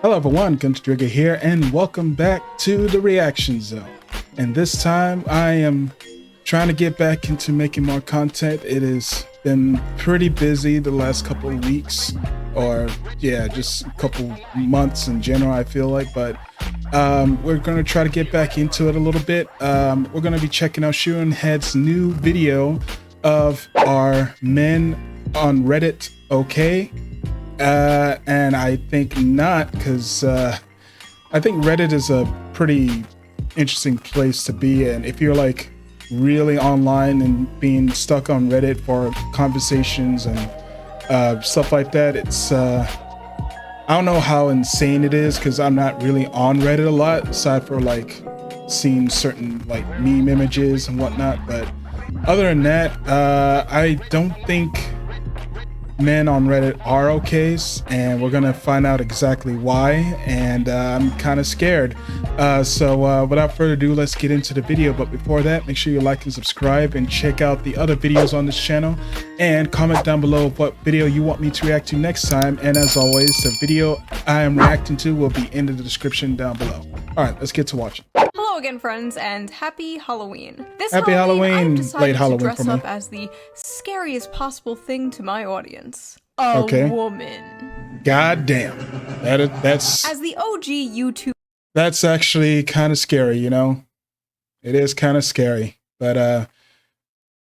Hello everyone, Gunstrigger here, and welcome back to the Reaction Zone. And this time I am trying to get back into making more content. It has been pretty busy the last couple of weeks, or yeah, just a couple months in general, I feel like, but we're going to try to get back into it a little bit. We're going to be checking out ShoeonHead's new video of our men on Reddit okay? And I think not, because I think Reddit is a pretty interesting place to be in. If you're like really online and being stuck on Reddit for conversations and stuff like that, it's I don't know how insane it is, because I'm not really on Reddit a lot, aside for like seeing certain like meme images and whatnot. But other than that, I don't think men on Reddit are okays, and we're gonna find out exactly why, and I'm kind of scared. So without further ado, let's get into the video. But before that, make sure you like and subscribe and check out the other videos on this channel, and comment down below what video you want me to react to next time. And as always, the video I am reacting to will be in the description down below. All right, let's get to watching. Hello again, friends, and happy Halloween. This Happy Halloween, I've decided late Halloween to dress for me. up as the scariest possible thing to my audience. A woman. God damn. That's As the OG YouTube That's actually kind of scary, you know? It is kind of scary, but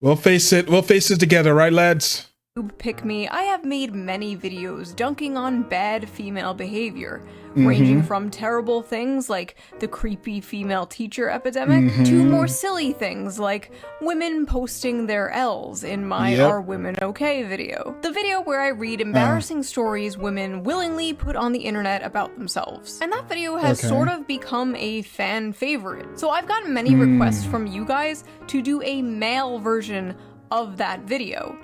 we'll face it. We'll face it together, right, lads? pick me, I have made many videos dunking on bad female behavior, ranging from terrible things like the creepy female teacher epidemic to more silly things like women posting their L's in my Are Women Okay video. The video where I read embarrassing stories women willingly put on the internet about themselves. And that video has sort of become a fan favorite. So I've gotten many requests from you guys to do a male version of that video.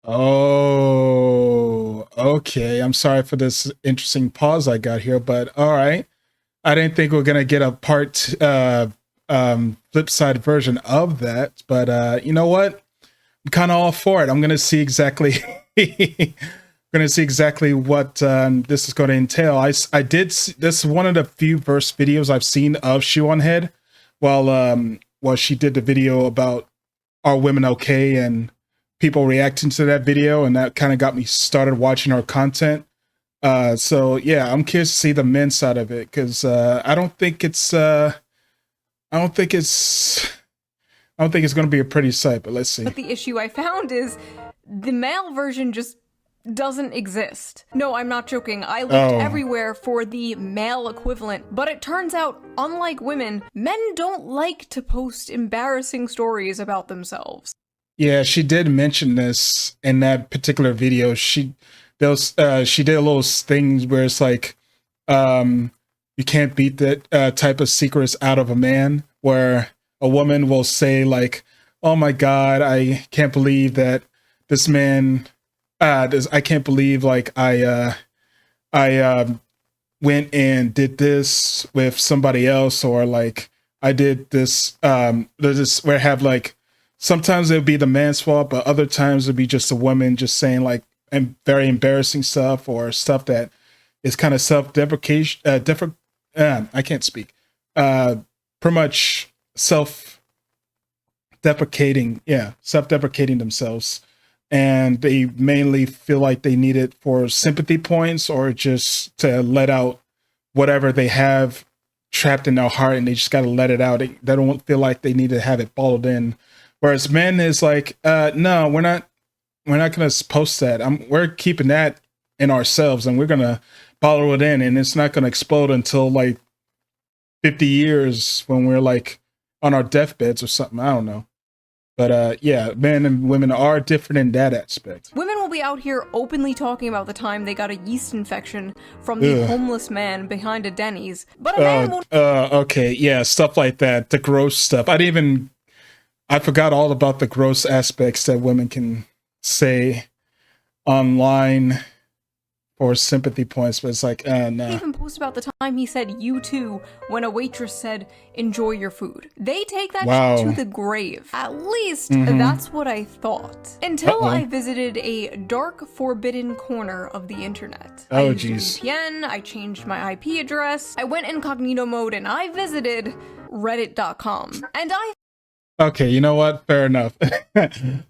Oh, okay. I'm sorry for this interesting pause I got here, but all right. I didn't think we are gonna get a flip side version of that, but you know what? I'm kind of all for it. I'm gonna see exactly what this is going to entail. I did see, this is one of the few verse videos I've seen of ShoeonHead while she did the video about Are Women Okay, and people reacting to that video, and that kind of got me started watching her content. So yeah, I'm curious to see the men's side of it, because I don't think it's going to be a pretty sight, but let's see. But the issue I found is the male version just doesn't exist. No, I'm not joking. I looked everywhere for the male equivalent, but it turns out, unlike women, men don't like to post embarrassing stories about themselves. Yeah, she did mention this in that particular video. She did a little thing where it's like, you can't beat that type of secrets out of a man, where a woman will say like, oh my God, I can't believe that this man, I can't believe like I went and did this with somebody else, or like I did this, where I have like, sometimes it'll be the man's fault, but other times it'll be just a woman just saying like very embarrassing stuff, or stuff that is kind of self-deprecation, I can't speak. Pretty much self-deprecating themselves. And they mainly feel like they need it for sympathy points, or just to let out whatever they have trapped in their heart, and they just got to let it out. They don't feel like they need to have it bottled in. Whereas men is like, no, we're not going to post that. We're keeping that in ourselves, and we're going to bottle it in, and it's not going to explode until like 50 years when we're like on our deathbeds or something. I don't know. But yeah, men and women are different in that aspect. Women will be out here openly talking about the time they got a yeast infection from the homeless man behind a Denny's, but a man won't. Okay, yeah, stuff like that. The gross stuff. I forgot all about the gross aspects that women can say online for sympathy points, but it's like, He no. even posted about the time he said "you too" when a waitress said "enjoy your food." They take that Wow. shit to the grave. At least that's what I thought. Until I visited a dark, forbidden corner of the internet. I used a VPN, I changed my IP address, I went incognito mode, and I visited reddit.com. And Okay, you know what? Fair enough.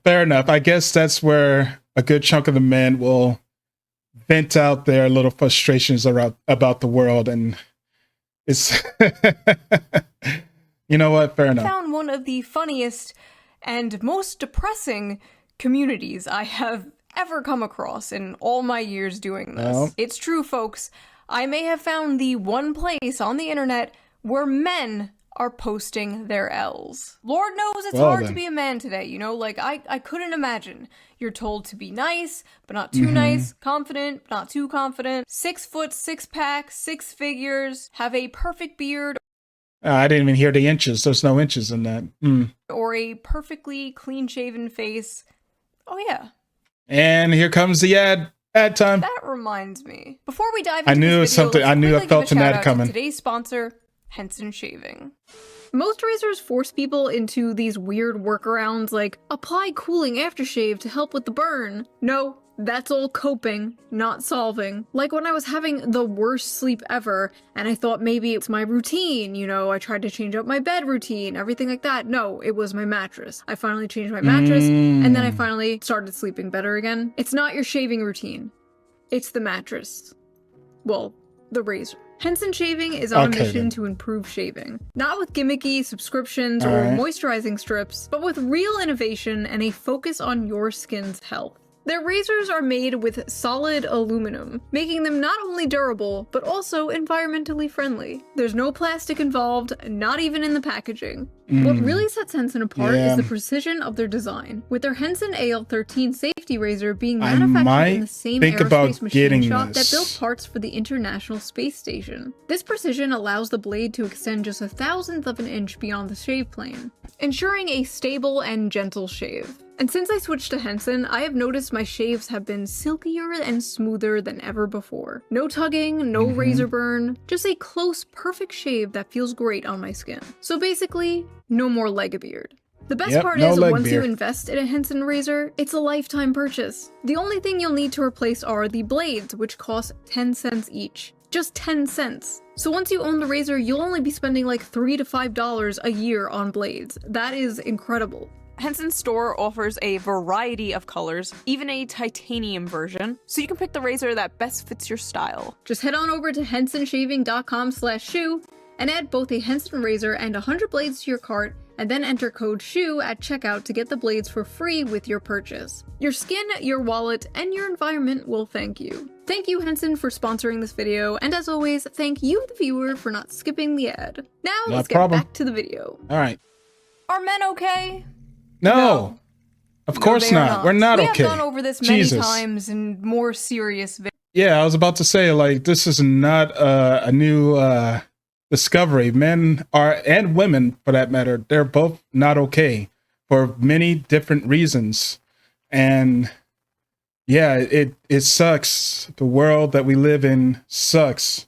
Fair enough. I guess that's where a good chunk of the men will vent out their little frustrations about the world, and it's you know what? Fair enough. I found one of the funniest and most depressing communities I have ever come across in all my years doing this. Well, it's true, folks. I may have found the one place on the internet where men are posting their L's. Lord knows it's hard to be a man today, you know? Like, I couldn't imagine. You're told to be nice, but not too nice, confident, but not too confident, 6 foot, 6 pack, 6 figures, have a perfect beard. I didn't even hear the inches. There's no inches in that. Or a perfectly clean-shaven face. Oh, yeah. And here comes the ad time. That reminds me. Before we dive into I knew this video, something. I knew I felt an ad coming. Today's sponsor, Henson Shaving. Most razors force people into these weird workarounds like apply cooling aftershave to help with the burn. No, that's all coping, not solving. Like when I was having the worst sleep ever and I thought maybe it's my routine, you know, I tried to change up my bed routine, everything like that. No, it was my mattress. I finally changed my mattress and then I finally started sleeping better again. It's not your shaving routine. It's the mattress. Well, the razor. Henson Shaving is on a mission to improve shaving. Not with gimmicky subscriptions or moisturizing strips, but with real innovation and a focus on your skin's health. Their razors are made with solid aluminum, making them not only durable, but also environmentally friendly. There's no plastic involved, not even in the packaging. What really sets Henson apart is the precision of their design, with their Henson AL13 safety razor being manufactured in the same aerospace machine shop that built parts for the International Space Station. This precision allows the blade to extend just 1/1000th of an inch beyond the shave plane, ensuring a stable and gentle shave. And since I switched to Henson, I have noticed my shaves have been silkier and smoother than ever before. No tugging, no razor burn, just a close, perfect shave that feels great on my skin. So basically, no more leg-a-beard. The best part is, once you invest in a Henson razor, it's a lifetime purchase. The only thing you'll need to replace are the blades, which cost 10 cents each. Just 10 cents. So once you own the razor, you'll only be spending like $3 to $5 a year on blades. That is incredible. Henson's store offers a variety of colors, even a titanium version, so you can pick the razor that best fits your style. Just head on over to hensonshaving.com/shoe and add both a Henson razor and 100 blades to your cart, and then enter code SHOE at checkout to get the blades for free with your purchase. Your skin, your wallet, and your environment will thank you. Thank you, Henson, for sponsoring this video, and as always, thank you, the viewer, for not skipping the ad. Now, let's get back to the video. All right. Are men okay? No. Of course not. We're not okay. We have gone over this many times in more serious videos. Yeah, I was about to say, like, this is not a new discovery. Men are, and women for that matter, they're both not okay for many different reasons. And yeah, it sucks. The world that we live in sucks.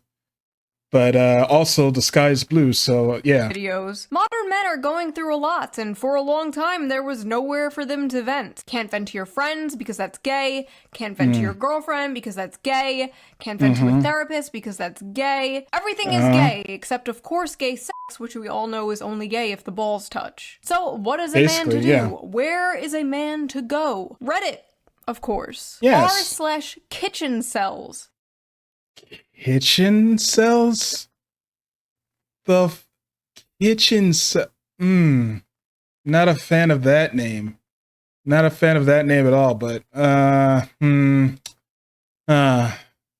But also the sky is blue, so yeah. Videos. Modern men are going through a lot, and for a long time there was nowhere for them to vent. Can't vent to your friends because that's gay. Can't vent to your girlfriend because that's gay. Can't vent to a therapist because that's gay. Everything is gay, except of course gay sex, which we all know is only gay if the balls touch. So what is a man to do? Where is a man to go? Reddit, of course. Yes. r/kitchen cells. Kitchen cells? The kitchen cell. Not a fan of that name. Not a fan of that name at all, but yeah,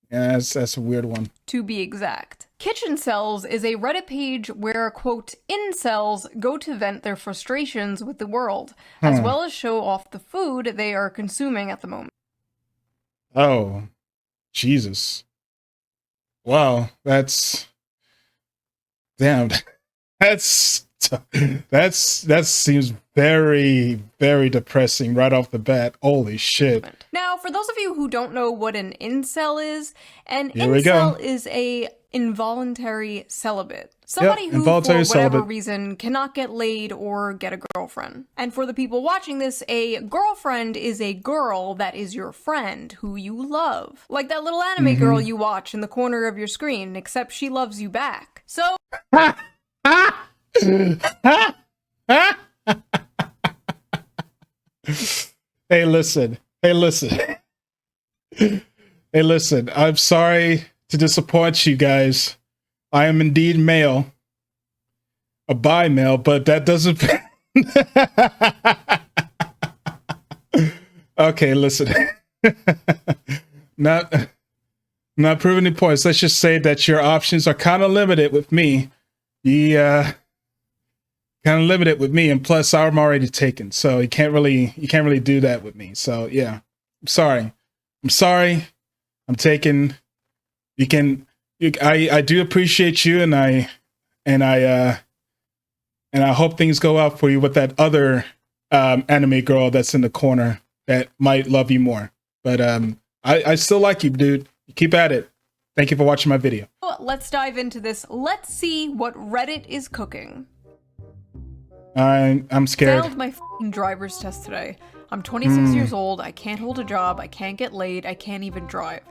that's a weird one. To be exact. Kitchen Cells is a Reddit page where, quote, incels go to vent their frustrations with the world, as well as show off the food they are consuming at the moment. Oh, Jesus. Wow, that's damn. That's So that seems very, very depressing right off the bat. Holy shit. Now, for those of you who don't know what an incel is, an Here we go. incel is a involuntary celibate. Somebody who, for involuntary whatever celibate. reason, cannot get laid or get a girlfriend. And for the people watching this, a girlfriend is a girl that is your friend, who you love. Like that little anime girl you watch in the corner of your screen, except she loves you back. So... Hey, listen. I'm sorry to disappoint you guys. I am indeed male, a bi male, but that doesn't. Okay, listen. not proving any points. Let's just say that your options are kind of limited with me. Kind of limited with me, and plus I'm already taken, so you can't really do that with me. So yeah, I'm sorry. I'm taken. I do appreciate you, and I hope things go out for you with that other anime girl that's in the corner that might love you more. But I still like you, dude. Keep at it. Thank you for watching my video. Let's dive into this. Let's see what Reddit is cooking. I'm scared. Failed my f***ing driver's test today. I'm 26 years old, I can't hold a job, I can't get laid, I can't even drive.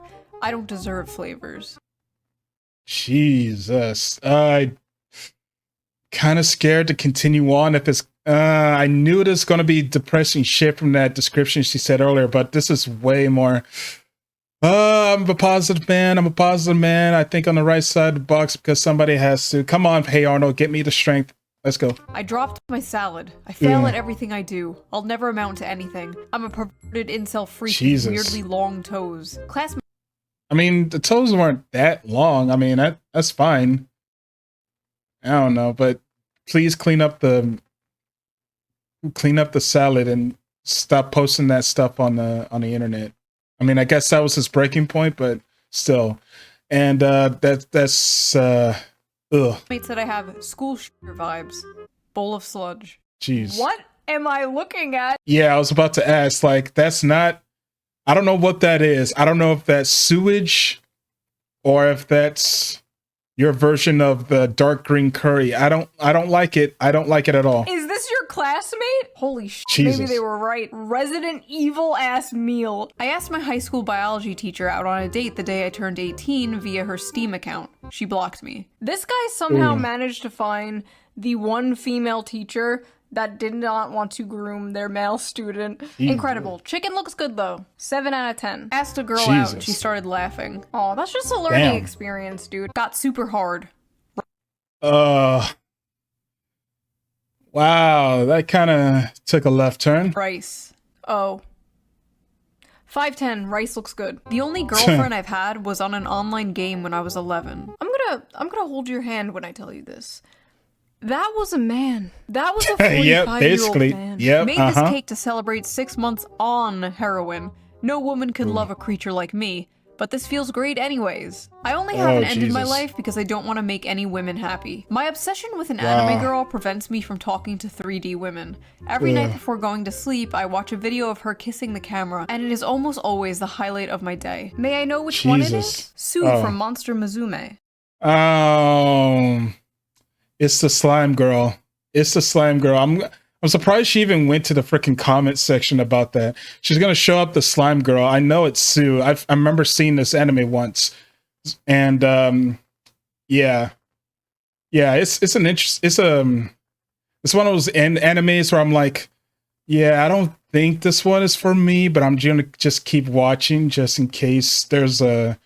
I don't deserve flavors. Jesus. I'm kind of scared to continue on if it's... I knew it was going to be depressing shit from that description she said earlier, but this is way more... I'm a positive man. I think on the right side of the box because somebody has to. Come on, Hey Arnold, get me the strength. Let's go. I dropped my salad. I fail at everything I do. I'll never amount to anything. I'm a perverted incel freak with weirdly long toes. I mean, the toes weren't that long. I mean, that's fine. I don't know, but please clean up the salad and stop posting that stuff on the internet. I mean, I guess that was his breaking point, but still. And that's ugh. Mates said I have school shooter vibes. Bowl of sludge. Jeez. What am I looking at? Yeah, I was about to ask, like, that's not... I don't know what that is. I don't know if that's sewage or if that's your version of the dark green curry. I don't like it. I don't like it at all. Is this your classmate? Holy shit, Jesus. Maybe they were right. Resident Evil ass meal. I asked my high school biology teacher out on a date the day I turned 18 via her Steam account. She blocked me. This guy somehow managed to find the one female teacher that did not want to groom their male student. Incredible. Chicken looks good though. 7 out of 10. Asked a girl out and she started laughing. Oh, that's just a learning experience, dude. Got super hard. Wow, that kind of took a left turn. Rice. Oh. 5'10", rice looks good. The only girlfriend I've had was on an online game when I was 11. I'm gonna hold your hand when I tell you this. That was a man. That was a 45-year-old man. Made this cake to celebrate 6 months on heroin. No woman could love a creature like me, but this feels great anyways. I only haven't ended my life because I don't want to make any women happy. My obsession with an anime girl prevents me from talking to 3D women. Every night before going to sleep, I watch a video of her kissing the camera, and it is almost always the highlight of my day. May I know which one it is? Sue from Monster Musume. It's the slime girl. I'm surprised she even went to the freaking comment section about that. She's gonna show up the slime girl. I know it's Sue. I remember seeing this anime once, and yeah, it's one of those animes where I'm like, yeah, I don't think this one is for me, but I'm gonna just keep watching just in case there's a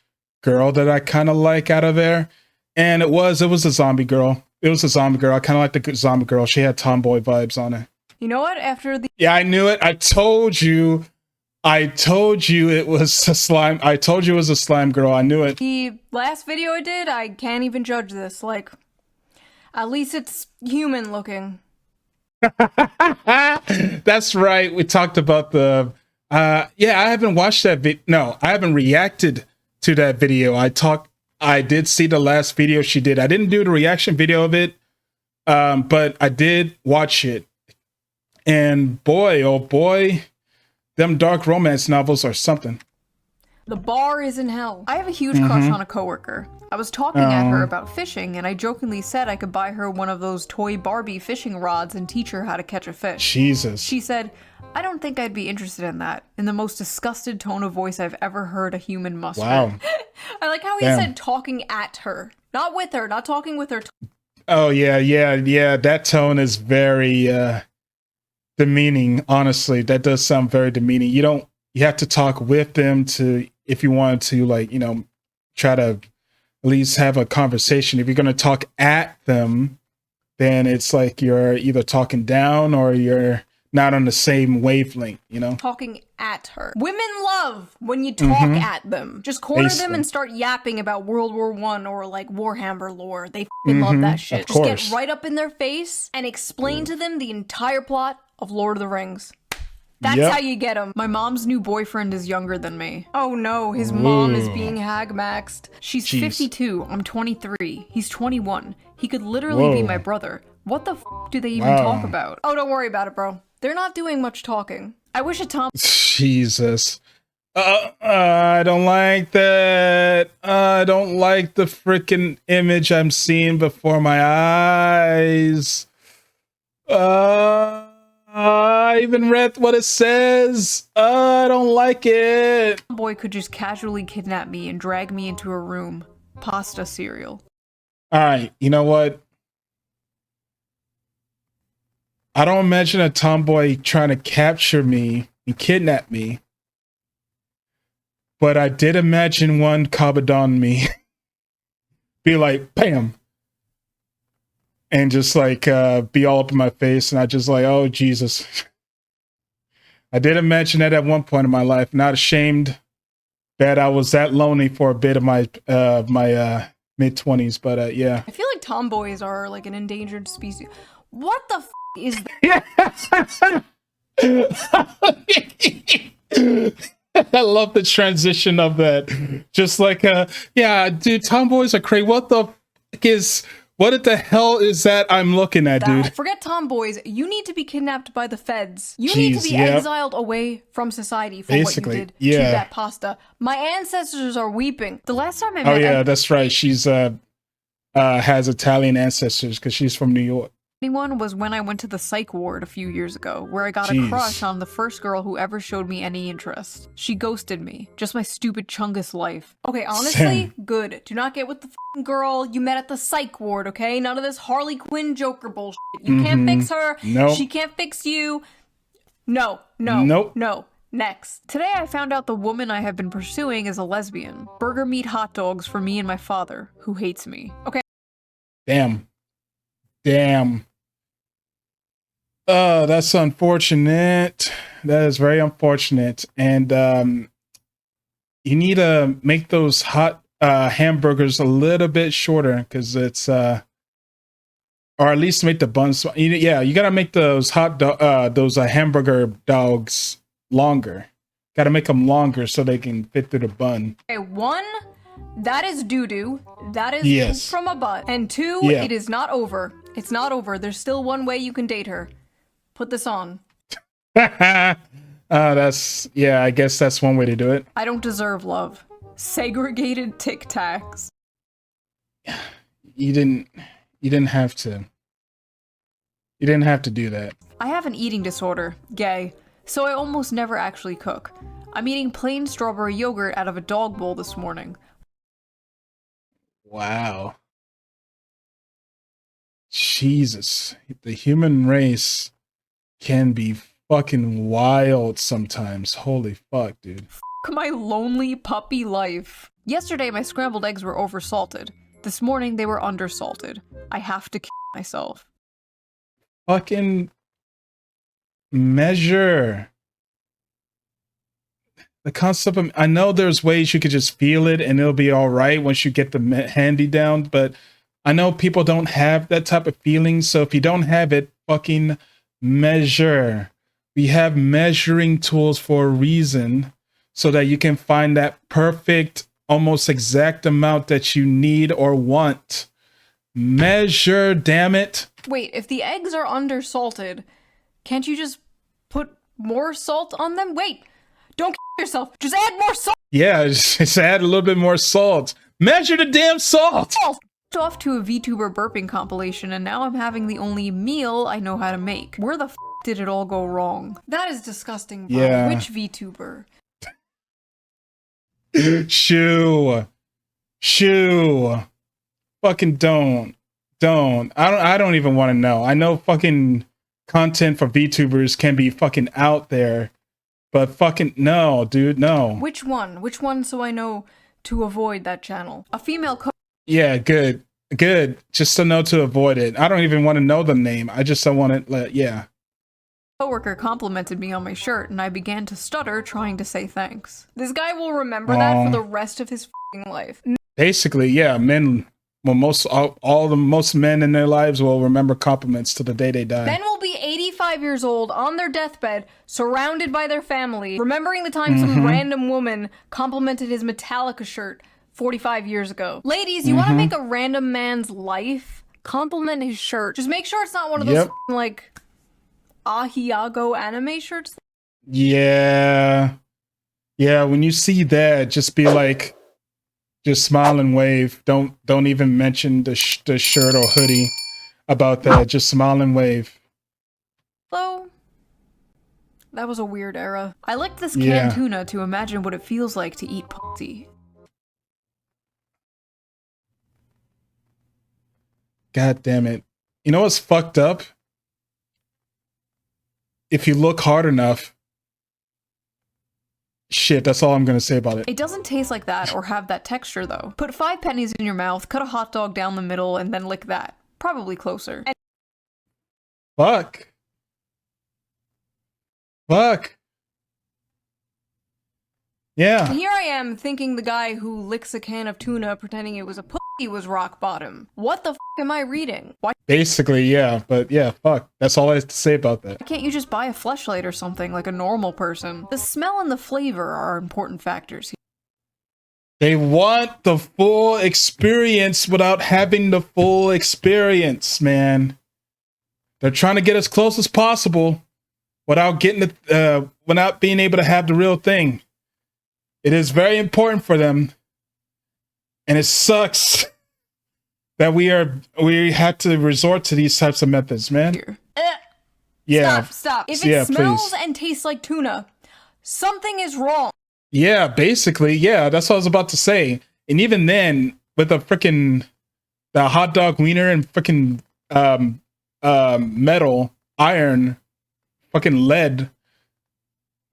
girl that I kind of like out of there. And it was a zombie girl. It was a zombie girl. I kind of like the zombie girl. She had tomboy vibes on it. You know what? After the... Yeah, I knew it. I told you it was a slime. I told you it was a slime girl. I knew it. The last video I did, I can't even judge this. Like, at least it's human looking. That's right. We talked about the... yeah, I haven't watched that video. No, I haven't reacted to that video. I did see the last video she did. I didn't do the reaction video of it But I did watch it, and boy, oh boy, them dark romance novels are something. The bar is in hell. I have a huge crush on a coworker. I was talking at her about fishing, and I jokingly said I could buy her one of those toy Barbie fishing rods and teach her how to catch a fish. Jesus. She said, "I don't think I'd be interested in that," in the most disgusted tone of voice I've ever heard a human muster. Wow. I like how he said talking at her. Not with her, not talking with her. Oh, yeah. That tone is very demeaning, honestly. That does sound very demeaning. You have to talk with them if you want to, like, try to at least have a conversation. If you're going to talk at them, then it's like you're either talking down or you're not on the same wavelength, Talking at her. Women love when you talk at them. Just corner them and start yapping about World War I or like Warhammer lore. They love that shit. Just get right up in their face and explain to them the entire plot of Lord of the Rings. That's how you get them. My mom's new boyfriend is younger than me. Oh no, his mom is being hag-maxed. She's 52, I'm 23. He's 21. He could literally be my brother. What the f do they even talk about? Oh, don't worry about it, bro. They're not doing much talking. I wish a Tom- Jesus. I don't like that. I don't like the freaking image I'm seeing before my eyes. I even read what it says. I don't like it. Boy could just casually kidnap me and drag me into a room. Pasta cereal. All right, you know what? I don't imagine a tomboy trying to capture me and kidnap me. But I did imagine one kabadon me. Be like, bam. And just like be all up in my face. And I just like, oh, Jesus. I did imagine that at one point in my life. Not ashamed that I was that lonely for a bit of my mid-20s. But yeah. I feel like tomboys are like an endangered species. What the f is that? I love the transition of that. Just like, yeah, dude, tomboys are crazy. What the hell is that I'm looking at, dude? Forget tomboys. You need to be kidnapped by the feds. You need to be exiled away from society for what you did to that pasta. My ancestors are weeping. The last time I met... Oh, yeah, that's right. She's has Italian ancestors because she's from New York. Anyone was when I went to the psych ward a few years ago, where I got a crush on the first girl who ever showed me any interest. She ghosted me. Just my stupid Chungus life. Okay, honestly, good. Do not get with the f***ing girl you met at the psych ward, okay? None of this Harley Quinn Joker bullshit. You can't fix her. Nope. She can't fix you. No. Next. Today I found out the woman I have been pursuing is a lesbian. Burger meat hot dogs for me and my father, who hates me. Okay. Damn. Oh, that's unfortunate. That is very unfortunate. And you need to make those hot hamburgers a little bit shorter because it's or at least make the buns. Yeah, you gotta make those those hamburger dogs longer. Gotta make them longer so they can fit through the bun. Okay, one, that is doo-doo. That is from a butt. And two, it is not over. It's not over. There's still one way you can date her. Put this on. I guess that's one way to do it. I don't deserve love. Segregated Tic Tacs. You didn't have to. You didn't have to do that. I have an eating disorder, gay, so I almost never actually cook. I'm eating plain strawberry yogurt out of a dog bowl this morning. Wow. Jesus. The human race can be fucking wild sometimes. Holy fuck, dude. Fuck my lonely puppy life. Yesterday, my scrambled eggs were oversalted. This morning, they were undersalted. I have to kill myself. Fucking measure. The concept of... I know there's ways you could just feel it and it'll be all right once you get the handy down, but I know people don't have that type of feeling, so if you don't have it, fucking measure. We have measuring tools for a reason so that you can find that perfect, almost exact amount that you need or want. Measure, damn it. Wait, if the eggs are undersalted, can't you just put more salt on them? Wait, don't yourself. Just add more salt. Yeah, just add a little bit more salt. Measure the damn salt. Off to a VTuber burping compilation, and now I'm having the only meal I know how to make. Where the f did it all go wrong? That is disgusting, bro. Yeah. Which VTuber? Shoo. Fucking don't. I don't even want to know. I know fucking content for VTubers can be fucking out there, but fucking no, dude, no. Which one? Which one so I know to avoid that channel? A female Yeah, good. Just to know to avoid it. I don't even want to know the name. I just don't want it. Yeah. coworker complimented me on my shirt, and I began to stutter trying to say thanks. This guy will remember that for the rest of his f***ing life. Basically, yeah, men. Well, most men in their lives will remember compliments to the day they die. Men will be 85 years old on their deathbed, surrounded by their family, remembering the time some random woman complimented his Metallica shirt 45 years ago. Ladies, you want to make a random man's life? Compliment his shirt. Just make sure it's not one of those like Ahiago anime shirts. Yeah. When you see that, just be like, just smile and wave. Don't even mention the shirt or hoodie about that. Just smile and wave. So, that was a weird era. I licked this canned tuna to imagine what it feels like to eat pussy. God damn it. You know what's fucked up? If you look hard enough, shit, that's all I'm gonna say about it. It doesn't taste like that or have that texture, though. Put 5 pennies in your mouth, cut a hot dog down the middle, and then lick that. Probably closer. Fuck. Yeah. Here I am thinking the guy who licks a can of tuna pretending it was a pussy was rock bottom. What the f am I reading? Why Basically, yeah. But yeah, fuck. That's all I have to say about that. can't you just buy a fleshlight or something like a normal person? The smell and the flavor are important factors here. They want the full experience without having the full experience, man. They're trying to get as close as possible without getting without being able to have the real thing. It is very important for them, and it sucks that we have to resort to these types of methods, man. Yeah. Stop. If it smells and tastes like tuna, something is wrong. Yeah, basically, yeah, that's what I was about to say. And even then, with the hot dog wiener and freaking metal, iron, fucking lead,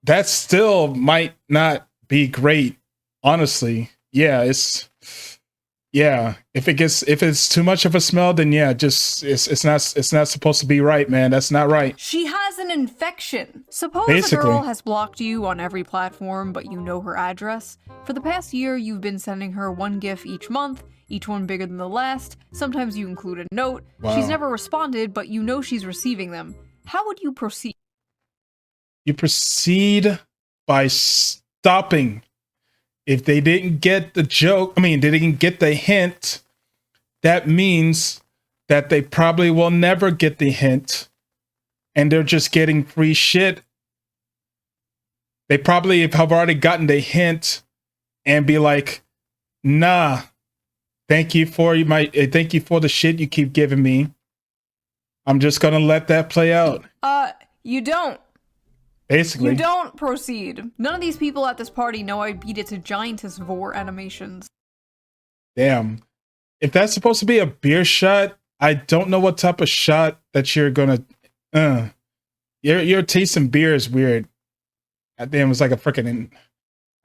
that still might not be great. Honestly, if it's too much of a smell, then yeah, just it's not supposed to be right, man. That's not right. She has an infection. Suppose a girl has blocked you on every platform, but you know her address. For the past year, you've been sending her one GIF each month, each one bigger than the last. Sometimes you include a note. Wow. She's never responded, but you know she's receiving them. How would you proceed? You proceed by stopping. If they didn't get the joke, they didn't get the hint, that means that they probably will never get the hint, and they're just getting free shit. They probably have already gotten the hint and be like, nah, thank you for the shit you keep giving me. I'm just gonna let that play out. You don't. Basically. You don't proceed. None of these people at this party know I beat it to giantess vor animations. Damn. If that's supposed to be a beer shot, I don't know what type of shot that you're gonna your taste in beer is weird. Damn, it was like a freaking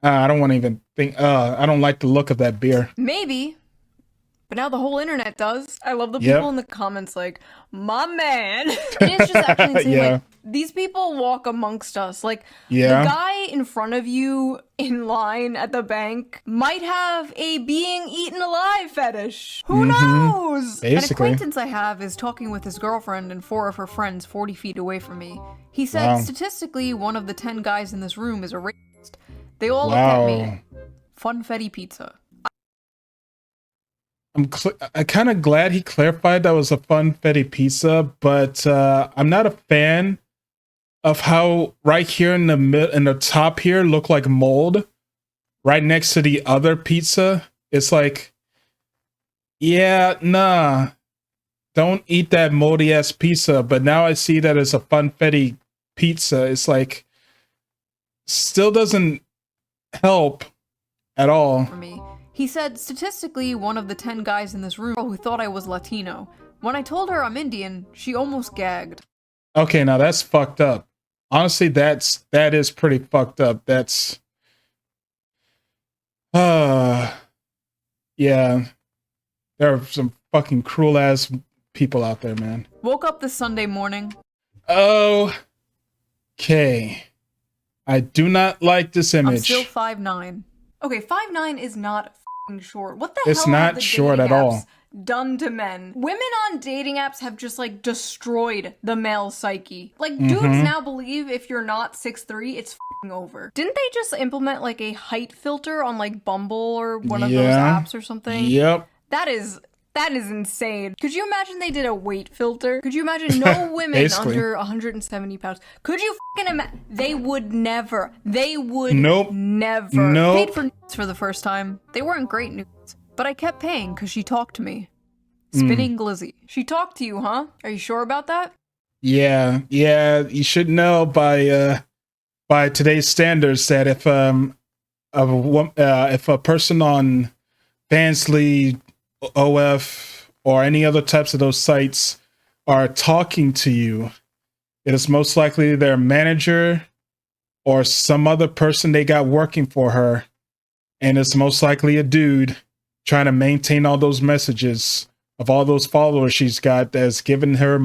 I don't want to even think I don't like the look of that beer. Maybe. But now the whole internet does. I love the people in the comments like, my man. It is just actually insane. Like, these people walk amongst us. Like, the guy in front of you in line at the bank might have a being eaten alive fetish. Who knows? Basically. An acquaintance I have is talking with his girlfriend and 4 of her friends 40 feet away from me. He said, statistically, 1 of the 10 guys in this room is a racist. They all look at me. Funfetti pizza. I kind of glad he clarified that was a funfetti pizza, but I'm not a fan of how right here in the top here look like mold right next to the other pizza. It's like, yeah, nah, don't eat that moldy ass pizza. But now I see that it's a funfetti pizza. It's like, still doesn't help at all. For me. He said, statistically, one of the 10 guys in this room who thought I was Latino. When I told her I'm Indian, she almost gagged. Okay, now that's fucked up. Honestly, that is pretty fucked up. That's yeah. There are some fucking cruel ass people out there, man. Woke up this Sunday morning. Okay. I do not like this image. I'm still 5'9". Okay, 5'9" is not f***ing short. What the It's hell have not the short dating at all. apps done to men? Women on dating apps have just like destroyed the male psyche. Like dudes now believe if you're not 6'3", it's f***ing over. Didn't they just implement like a height filter on like Bumble or one of those apps or something? Yep. That is insane. Could you imagine they did a weight filter? Could you imagine no women under 170 pounds? Could you fucking imagine? They would never. They would never. Paid for nudes for the first time. They weren't great nudes, but I kept paying because she talked to me. Spinning glizzy. She talked to you, huh? Are you sure about that? Yeah. You should know by today's standards that if a person on Fansly, OF, or any other types of those sites are talking to you, it is most likely their manager or some other person they got working for her, and it's most likely a dude trying to maintain all those messages of all those followers she's got that's giving her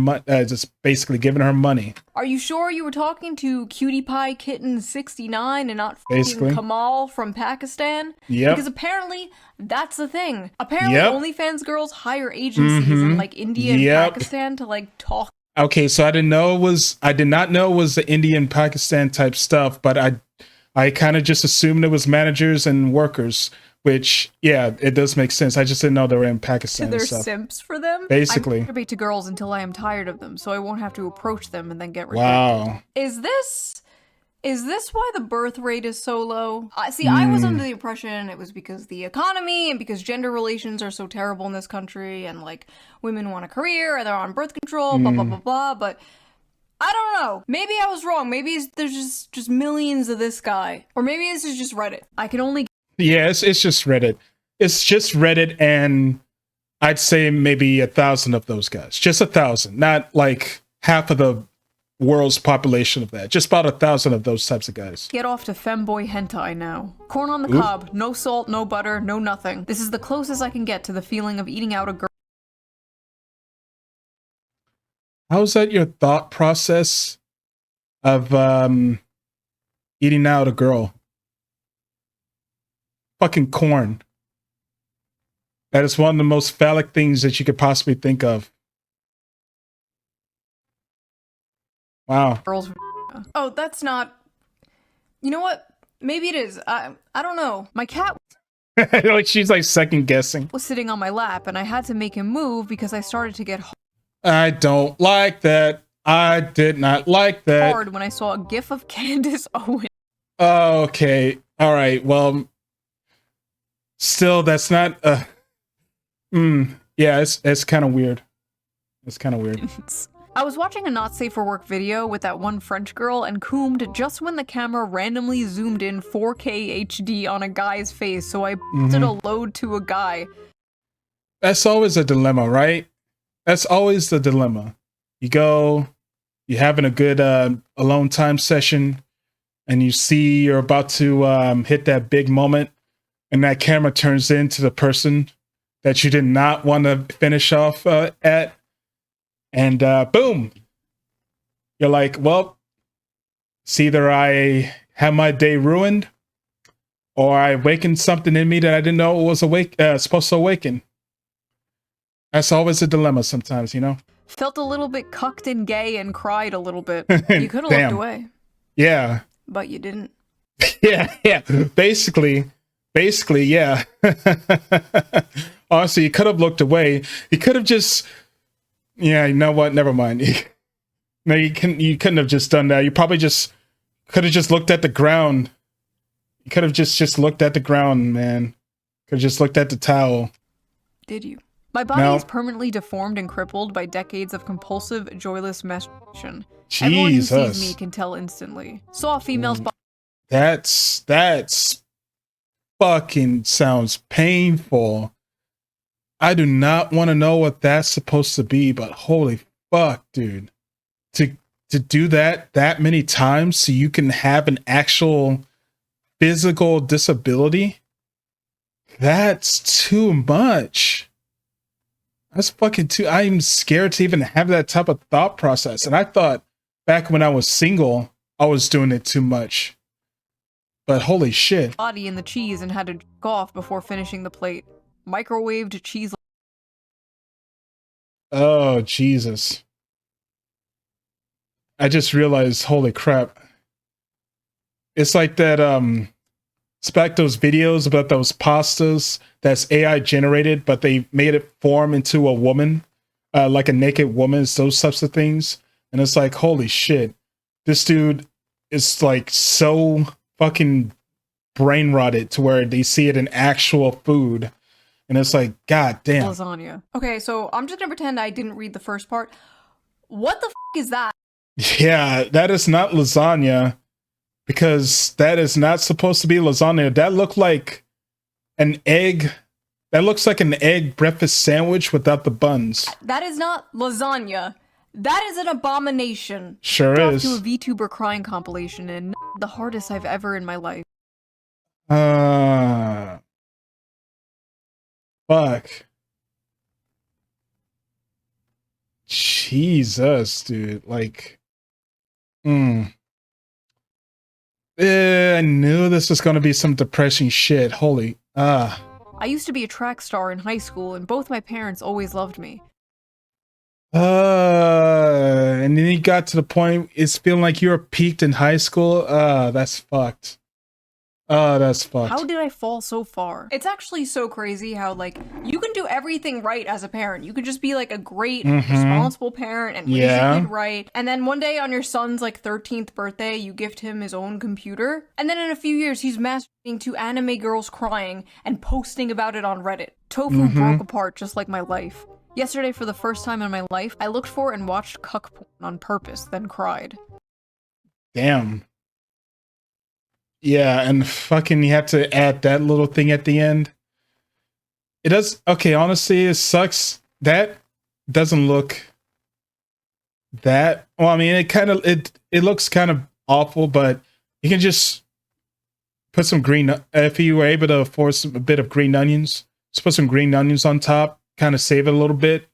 just basically giving her money. Are you sure you were talking to Cutie Pie Kitten 69 and not fucking Kamal from Pakistan? Yep. Because apparently that's the thing. Apparently OnlyFans girls hire agencies in like India and Pakistan to like talk. Okay, so I did not know it was the Indian Pakistan type stuff, but I kind of just assumed it was managers and workers. Which, yeah, it does make sense. I just didn't know they were in Pakistan. So they're simps for them? Basically. I masturbate to girls until I am tired of them, so I won't have to approach them and then get rejected. Wow. Is this why the birth rate is so low? See, I was under the impression it was because the economy and because gender relations are so terrible in this country and, like, women want a career and they're on birth control, blah, blah, blah, blah, but I don't know. Maybe I was wrong. Maybe there's just millions of this guy. Or maybe this is just Reddit. I can only... Yeah, it's just Reddit. It's just Reddit, and I'd say maybe 1,000 of those guys. Just 1,000, not like half of the world's population of that. Just about 1,000 of those types of guys. Get off to femboy hentai now. Corn on the cob, no salt, no butter, no nothing. This is the closest I can get to the feeling of eating out a girl. How's that your thought process of eating out a girl? Fucking corn. That is one of the most phallic things that you could possibly think of. Wow. Girls. Oh, that's not... You know what? Maybe it is. I don't know. My cat like she's like second guessing. was sitting on my lap and I had to make him move because I started to get I don't like that. I did not like that. hard when I saw a gif of Candace Owens. Okay. All right. Well, still, that's not yeah, it's kind of weird. It's kind of weird. I was watching a not safe for work video with that one French girl and coomed just when the camera randomly zoomed in 4K HD on a guy's face, so I did a load to a guy. That's always a dilemma, right? That's always the dilemma. You go, you're having a good alone time session, and you see you're about to hit that big moment, and that camera turns into the person that you did not want to finish off at, and boom, you're like, well, it's either I have my day ruined, or I awakened something in me that I didn't know was supposed to awaken. That's always a dilemma sometimes, you know? Felt a little bit cucked and gay and cried a little bit. You could have looked away. Yeah. But you didn't. Yeah. Basically, Basically, yeah. Honestly, you could have looked away. You could have just, yeah, you know what? Never mind. No, you couldn't have just done that. You probably just could have just looked at the ground. You could have just looked at the ground, man. Could have just looked at the towel. Did you? My body is permanently deformed and crippled by decades of compulsive, joyless masturbation. Everyone who sees me can tell instantly. Saw a female's body. That's fucking sounds painful. I do not want to know what that's supposed to be, but holy fuck, dude. To do that many times so you can have an actual physical disability, that's too much. That's fucking too. I'm scared to even have that type of thought process. And I thought back when I was single, I was doing it too much. But holy shit. Body in the cheese and had to jerk off before finishing the plate. Microwaved cheese. Oh, Jesus. I just realized, holy crap. It's like that, it's back those videos about those pastas that's AI generated, but they made it form into a woman, like a naked woman, those types of things. And it's like, holy shit. This dude is like so fucking brain rotted to where they see it in actual food. And it's like, god damn. Lasagna. Okay, so I'm just gonna pretend I didn't read the first part. What the f is that? Yeah, that is not lasagna, because that is not supposed to be lasagna. That looked like an egg. That looks like an egg breakfast sandwich without the buns. That is not lasagna. That is an abomination. Sure is. To a VTuber crying compilation and the hardest I've ever in my life. Fuck. Jesus, dude. Like, I knew this was gonna be some depressing shit. Holy, I used to be a track star in high school, and both my parents always loved me. And then you got to the point, it's feeling like you were peaked in high school. That's fucked. That's fucked. How did I fall so far? It's actually so crazy how, like, you can do everything right as a parent. You could just be, like, a great, responsible parent and raise your kid right. And then one day on your son's, like, 13th birthday, you gift him his own computer. And then in a few years, he's masturbating to anime girls crying and posting about it on Reddit. Tofu broke apart just like my life. Yesterday, for the first time in my life, I looked for and watched cuck porn on purpose, then cried. Damn. Yeah, and fucking you have to add that little thing at the end. It does, okay, honestly, it sucks. That doesn't look that, well, I mean, it looks kind of awful, but you can just put some green, if you were able to force a bit of green onions, just put some green onions on top, kind of save it a little bit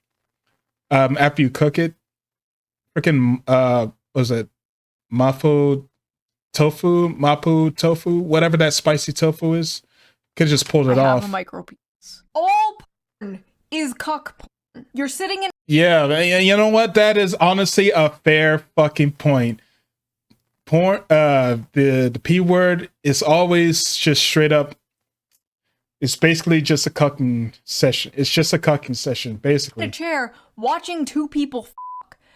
after you cook it. Freaking, what was it? Mapo tofu, whatever that spicy tofu is. Could just pulled it off. A micro piece. All porn is cuck porn. You're sitting in. Yeah, you know what? That is honestly a fair fucking point. Porn, the P word is always just straight up. It's basically just a cucking session. It's just a cucking session, basically. In a chair watching two people fuck.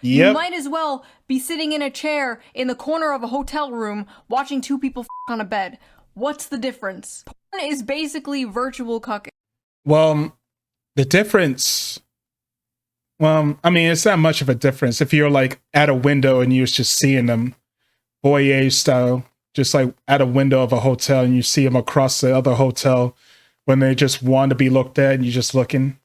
Yep. You might as well be sitting in a chair in the corner of a hotel room watching two people fuck on a bed. What's the difference? Porn is basically virtual cucking. Well, the difference, well, I mean, it's not much of a difference if you're like at a window and you're just seeing them voyeur style, just like at a window of a hotel and you see them across the other hotel when they just want to be looked at and you're just looking.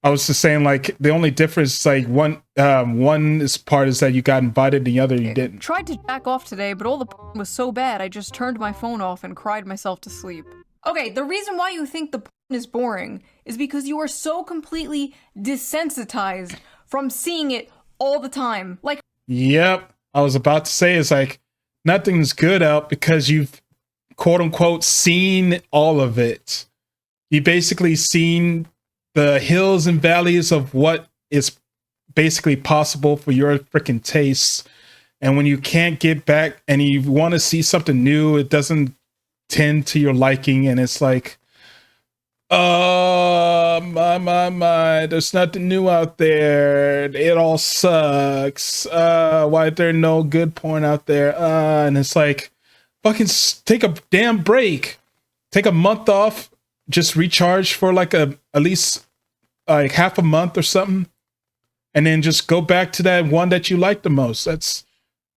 I was just saying, like, the only difference, like, one part is that you got invited, the other you didn't. Tried to jack off today, but all the porn was so bad, I just turned my phone off and cried myself to sleep. Okay, the reason why you think the porn is boring is because you are so completely desensitized from seeing it all the time. Like, yep, I was about to say, it's like, nothing's good out because you've, quote unquote, seen all of it. You basically seen the hills and valleys of what is basically possible for your freaking tastes. And when you can't get back and you want to see something new, it doesn't tend to your liking, and it's like, my, there's nothing new out there. It all sucks. Why there no good porn out there? And it's like, fucking take a damn break. Take a month off. Just recharge for like at least like half a month or something. And then just go back to that one that you like the most. That's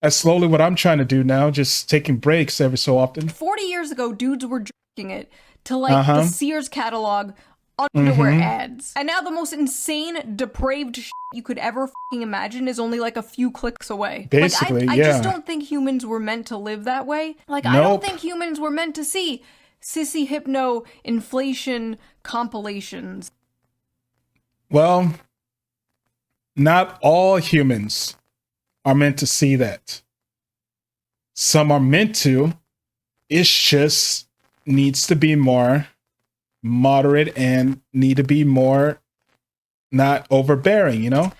slowly what I'm trying to do now. Just taking breaks every so often. 40 years ago, dudes were drinking it to like the Sears catalog underwear ads. And now the most insane, depraved shit you could ever fucking imagine is only like a few clicks away. Basically, I just don't think humans were meant to live that way. Like, I don't think humans were meant to see sissy hypno inflation compilations. Well, not all humans are meant to see that. Some are meant to. It's just needs to be more moderate and need to be more not overbearing, you know?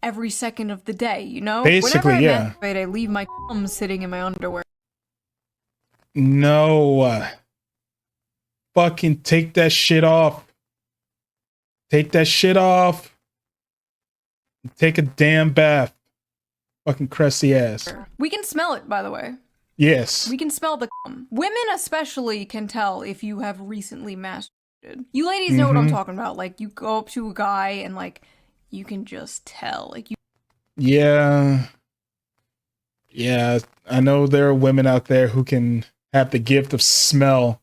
Every second of the day, you know? Basically, Whenever I leave my cum sitting in my underwear. No. Fucking take that shit off. Take that shit off. Take a damn bath. Fucking crusty ass. We can smell it, by the way. Yes. We can smell the cum. Women especially can tell if you have recently masturbated. You ladies know what I'm talking about. Like, you go up to a guy and, like, you can just tell. Like, you. Yeah. Yeah. I know there are women out there who can have the gift of smell.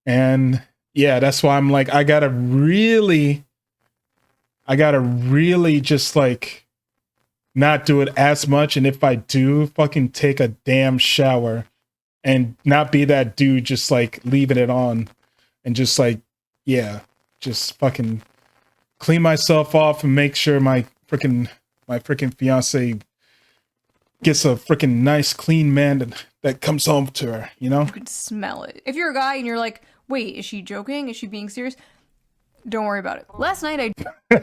And yeah, that's why I'm like, I gotta really just like not do it as much. And if I do, fucking take a damn shower and not be that dude just like leaving it on and just like, yeah, just fucking clean myself off and make sure my freaking fiance gets a freaking nice clean man that comes home to her, you know? You can smell it. If you're a guy and you're like, wait, is she joking? Is she being serious? Don't worry about it. Last night I...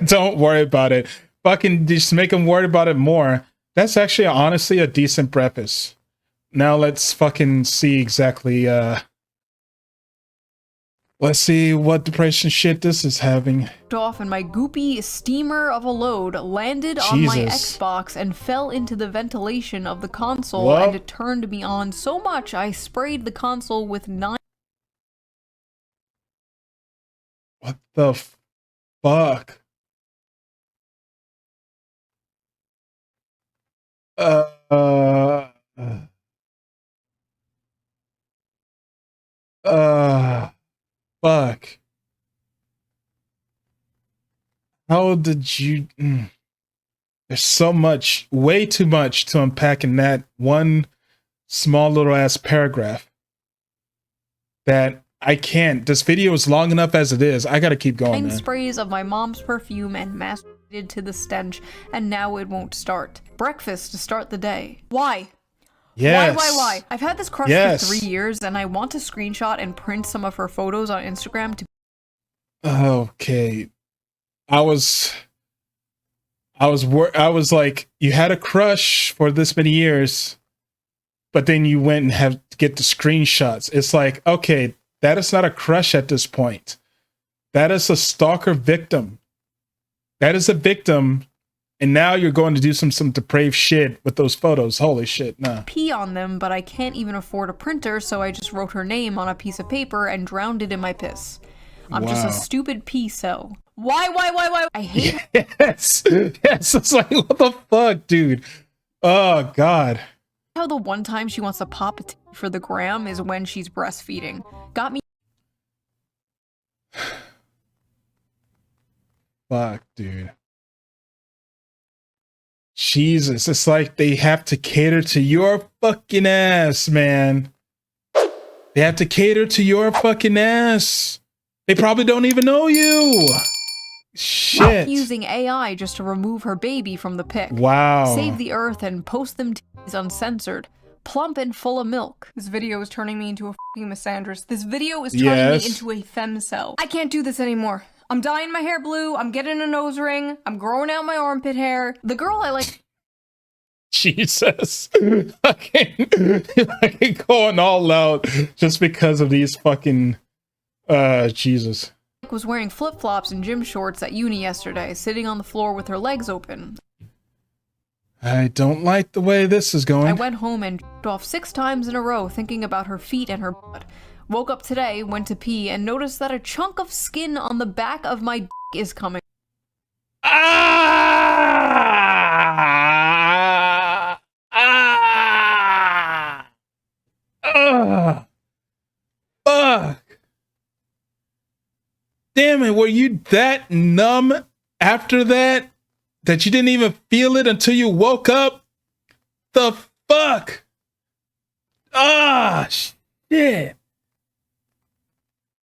Don't worry about it. Fucking just make them worry about it more. That's actually honestly a decent preface. Now let's fucking see exactly, let's see what depression shit this is having. Off and my goopy steamer of a load landed on my Xbox and fell into the ventilation of the console, and it turned me on so much I sprayed the console with 9... What the fuck? Fuck. How did you... There's so much, way too much to unpack in that one small little ass paragraph that I can't. This video is long enough as it is. I gotta keep going, 9 man. sprays of my mom's perfume and masturbated to the stench, and now it won't start. Breakfast to start the day. Why? Yes. Why? I've had this crush for 3 years, and I want to screenshot and print some of her photos on Instagram to... Okay. I was like, you had a crush for this many years, but then you went and have to get the screenshots. It's like, okay, that is not a crush at this point. That is a stalker victim. That is a victim. And now you're going to do some depraved shit with those photos. Holy shit, nah. Pee on them, but I can't even afford a printer, so I just wrote her name on a piece of paper and drowned it in my piss. I'm just a stupid pee cell. Why? I hate Yes. Yes, it's like, what the fuck, dude? Oh, God. How the one time she wants to pop a tea for the gram is when she's breastfeeding. Got me. Fuck, dude. Jesus, it's like they have to cater to your fucking ass, man. They have to cater to your fucking ass. They probably don't even know you. Shit. Using AI just to remove her baby from the pic. Wow. Save the earth and post them titties uncensored. Plump and full of milk. This video is turning me into a fucking misandrist. This video is turning me into a femcel. I can't do this anymore. I'm dyeing my hair blue. I'm getting a nose ring. I'm growing out my armpit hair. The girl I like... Jesus. Fucking going all out just because of these fucking Jesus. Was wearing flip-flops and gym shorts at uni yesterday, sitting on the floor with her legs open. I don't like the way this is going. I went home and off 6 times in a row thinking about her feet and her butt. Woke up today, went to pee, and noticed that a chunk of skin on the back of my is coming. Fuck. Damn it, were you that numb after that you didn't even feel it until you woke up? The fuck? Shit.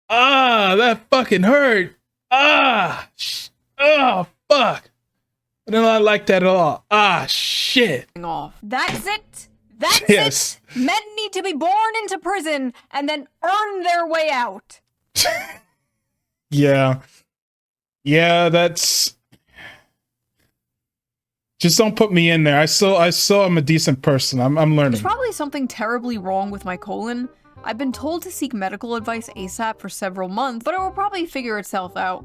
That fucking hurt. Oh, fuck. I don't like that at all. Shit. That's it. That's yes. it. Men need to be born into prison and then earn their way out. Yeah, that's... Just don't put me in there. I still am a decent person. I'm learning. There's probably something terribly wrong with my colon. I've been told to seek medical advice ASAP for several months, but it will probably figure itself out.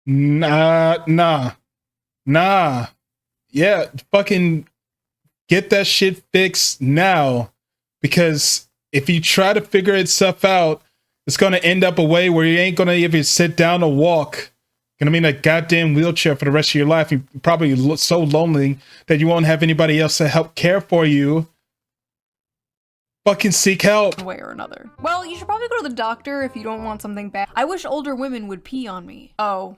Nah. Yeah, fucking get that shit fixed now. Because if you try to figure itself out, it's gonna end up a way where you ain't gonna even sit down or walk. Gonna be in a goddamn wheelchair for the rest of your life. You're probably so lonely that you won't have anybody else to help care for you. Fucking seek help. One way or another. Well, you should probably go to the doctor if you don't want something bad. I wish older women would pee on me. Oh.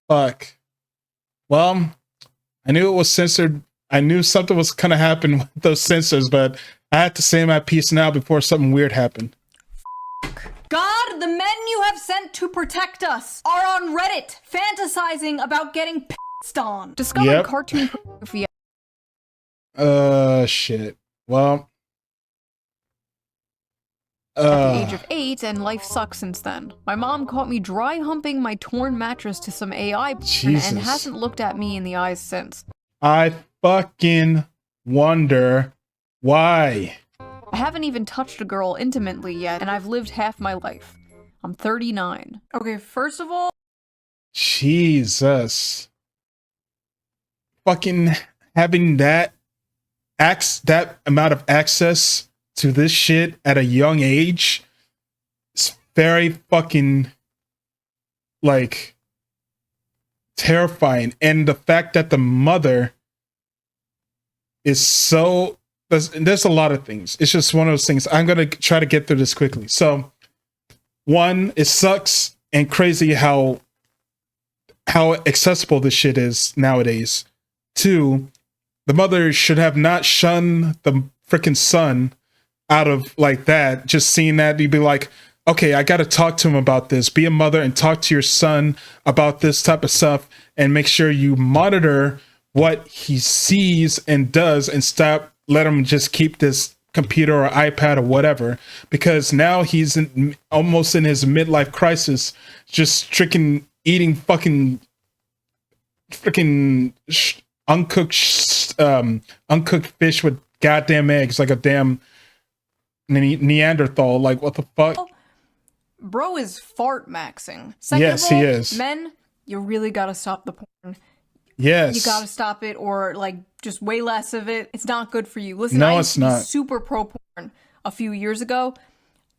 Fuck. Well, I knew it was censored. I knew something was gonna happen with those censors, but I had to say my piece now before something weird happened. God, the men you have sent to protect us are on Reddit fantasizing about getting pissed on. Discovered cartoon pornography. Shit. Well. At the age of 8, and life sucks since then. My mom caught me dry humping my torn mattress to some AI porn and hasn't looked at me in the eyes since. I fucking wonder why. I haven't even touched a girl intimately yet, and I've lived half my life. I'm 39. Okay, first of all... Jesus. Fucking having that amount of access to this shit at a young age is very fucking, like, terrifying. And the fact that the mother is so... There's a lot of things. It's just one of those things. I'm going to try to get through this quickly. So, one, it sucks and crazy how accessible this shit is nowadays. Two, the mother should have not shunned the freaking son out of like that. Just seeing that, you'd be like, okay, I got to talk to him about this. Be a mother and talk to your son about this type of stuff and make sure you monitor what he sees and does and let him just keep this computer or iPad or whatever, because now he's almost in his midlife crisis, just eating fucking uncooked fish with goddamn eggs like a damn Neanderthal. Like, what the fuck? Bro is fart maxing. Second yes, of all, he is. Men, you really gotta stop the porn. Yes. You gotta stop it, or like just way less of it. It's not good for you. Listen, no, I it's used to be not. super pro porn a few years ago.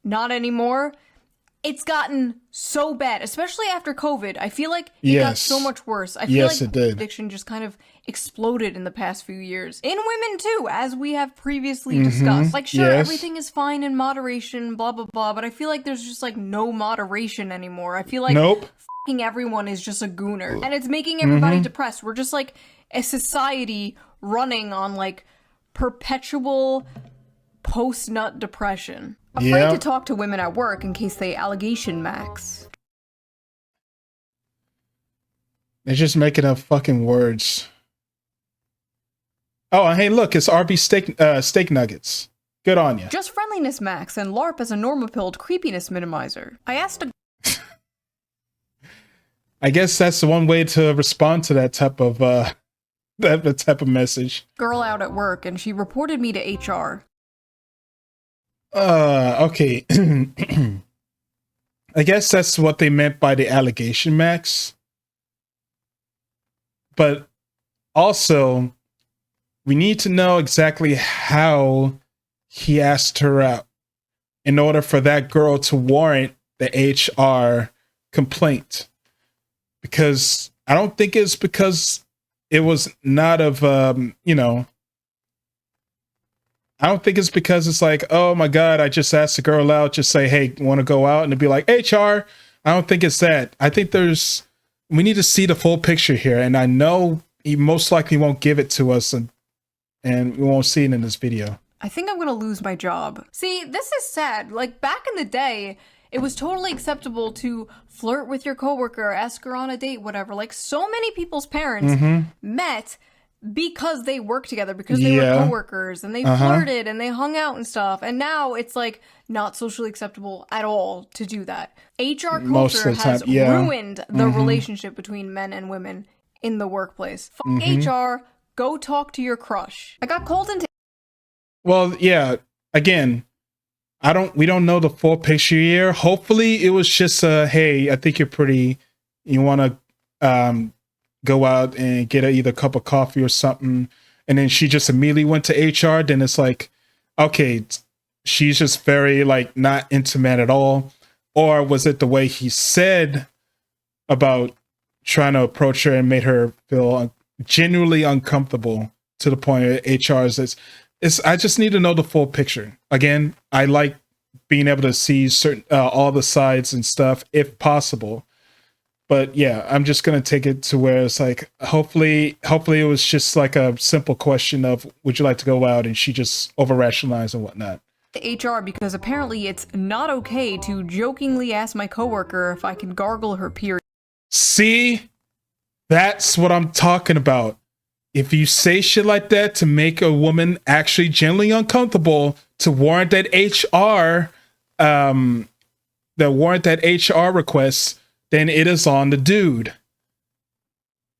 Not anymore. It's gotten so bad, especially after COVID. I feel like it got so much worse. I feel like it did. addiction just kind of exploded in the past few years. In women too, as we have previously discussed. Like, sure, everything is fine in moderation, blah, blah, blah, but I feel like there's just like no moderation anymore. I feel like everyone is just a gooner, and it's making everybody depressed. We're just like a society running on like perpetual post-nut depression. Afraid to talk to women at work in case they allegation max. They're just making up fucking words. Oh, and hey, look, it's RB steak nuggets. Good on you. Just friendliness max and LARP as a normapilled creepiness minimizer. I asked a... I guess that's the one way to respond to that type of that type of message. Girl out at work, and she reported me to HR. Okay. I guess that's what they meant by the allegation, Max. But also, we need to know exactly how he asked her out in order for that girl to warrant the HR complaint. Because I don't think it's because it was not of, I don't think it's because it's like, oh my God, I just asked the girl out, just say, hey, want to go out? And it'd be like, HR. I don't think it's that. I think we need to see the full picture here. And I know he most likely won't give it to us and we won't see it in this video. I think I'm going to lose my job. See, this is sad. Like, back in the day, it was totally acceptable to flirt with your coworker, ask her on a date, whatever. Like, so many people's parents met because they worked together, because they were coworkers, and they flirted and they hung out and stuff. And now it's like not socially acceptable at all to do that. HR culture has ruined the relationship between men and women in the workplace. Fuck HR, go talk to your crush. I got called into... Well, yeah, again, we don't know the full picture here. Hopefully it was just hey, I think you're pretty, you want to go out and get either a cup of coffee or something, and then she just immediately went to HR. Then it's like, okay, she's just very like not into men at all. Or was it the way he said about trying to approach her and made her feel genuinely uncomfortable to the point where HR is I just need to know the full picture. Again, I like being able to see certain all the sides and stuff if possible. But yeah, I'm just gonna take it to where it's like, hopefully it was just like a simple question of, would you like to go out? And she just over rationalized and whatnot. HR, because apparently it's not okay to jokingly ask my coworker if I can gargle her period. See, that's what I'm talking about. If you say shit like that to make a woman actually genuinely uncomfortable, to warrant that HR request, then it is on the dude.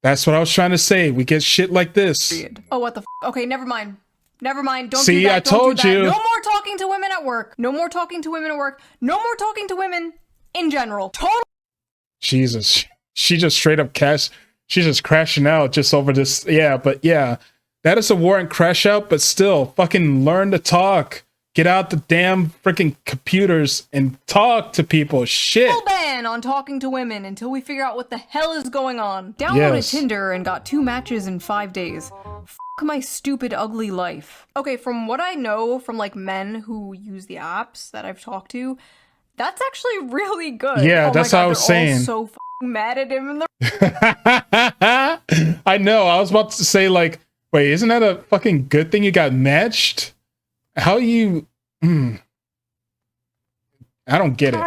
That's what I was trying to say. We get shit like this. Oh, what the okay, never mind. Never mind. Don't See, do that. I told you. No more talking to women at work. No more talking to women at work. No more talking to women in general. Total. Jesus. She just straight up she's just crashing out just over this. Yeah, but yeah, that is a warrant crash out, but still, fucking learn to talk. Get out the damn freaking computers and talk to people. Shit. Full ban on talking to women until we figure out what the hell is going on. Downloaded Tinder and got 2 matches in 5 days. Fuck my stupid, ugly life. Okay, from what I know from like men who use the apps that I've talked to, that's actually really good. Yeah, that's what I was saying. So fucking mad at him in the... I know. I was about to say, like, wait, isn't that a fucking good thing you got matched? How you... I don't get it.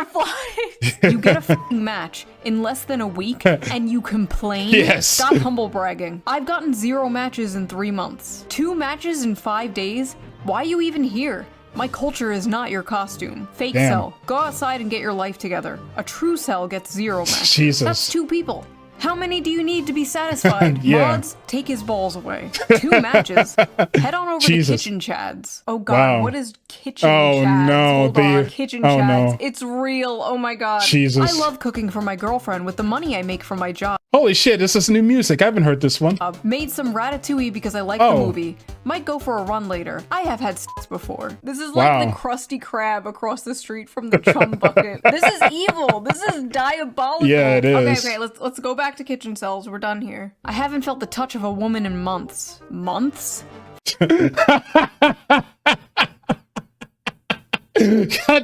You get a fucking match in less than a week and you complain? Yes. Stop humble bragging. I've gotten 0 matches in 3 months. 2 matches in 5 days? Why are you even here? My culture is not your costume. Fake cell. Go outside and get your life together. A true cell gets 0 matches. Jesus. That's 2 people. How many do you need to be satisfied? Mods, take his balls away. 2 matches. Head on over to Kitchen Chads. Oh god, what is Kitchen Chads? No, Hold on, Kitchen Chads. It's real. Oh my god. Jesus. I love cooking for my girlfriend with the money I make from my job. Holy shit, this is new music. I haven't heard this one. Made some ratatouille because I like the movie. Might go for a run later. I have had sex before. This is like the Krusty Krab across the street from the chum bucket. This is evil. This is diabolical. Yeah, it is. Okay, let's go back to kitchen cells. We're done here. I haven't felt the touch of a woman in months. Months? God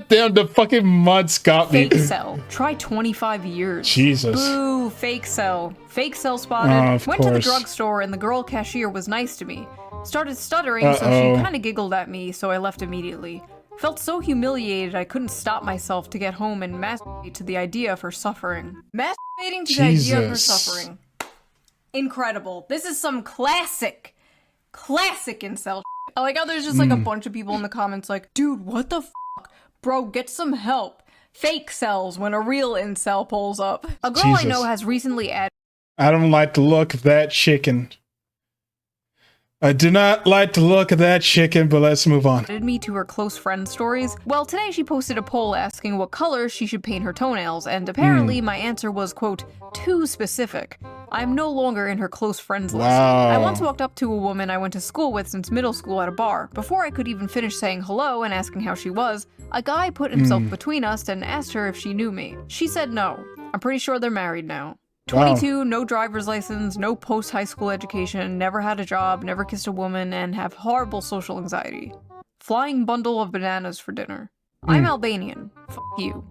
damn, the fucking months got me. Fake cell. Try 25 years. Jesus. Boo, fake cell. Fake cell spotted. Went to the course. drugstore and the girl cashier was nice to me. Started stuttering, so she kind of giggled at me, so I left immediately. Felt so humiliated I couldn't stop myself to get home and masturbate to the idea of her suffering. Masturbating to the idea of her suffering. Incredible. This is some classic incel. I like how there's just like a bunch of people in the comments like, dude, what the fuck? Bro, get some help. Fake cells when a real incel pulls up. A girl I know has recently added... I don't like the look of that chicken. I do not like the look of that chicken, but let's move on. Added me to her close friend stories. Well, today she posted a poll asking what color she should paint her toenails, and apparently my answer was, quote, too specific. I'm no longer in her close friends list. Wow. I once walked up to a woman I went to school with since middle school at a bar. Before I could even finish saying hello and asking how she was, a guy put himself between us and asked her if she knew me. She said no. I'm pretty sure they're married now. 22, no driver's license, no post-high school education, never had a job, never kissed a woman, and have horrible social anxiety. Flying bundle of bananas for dinner. I'm Albanian. F*** you.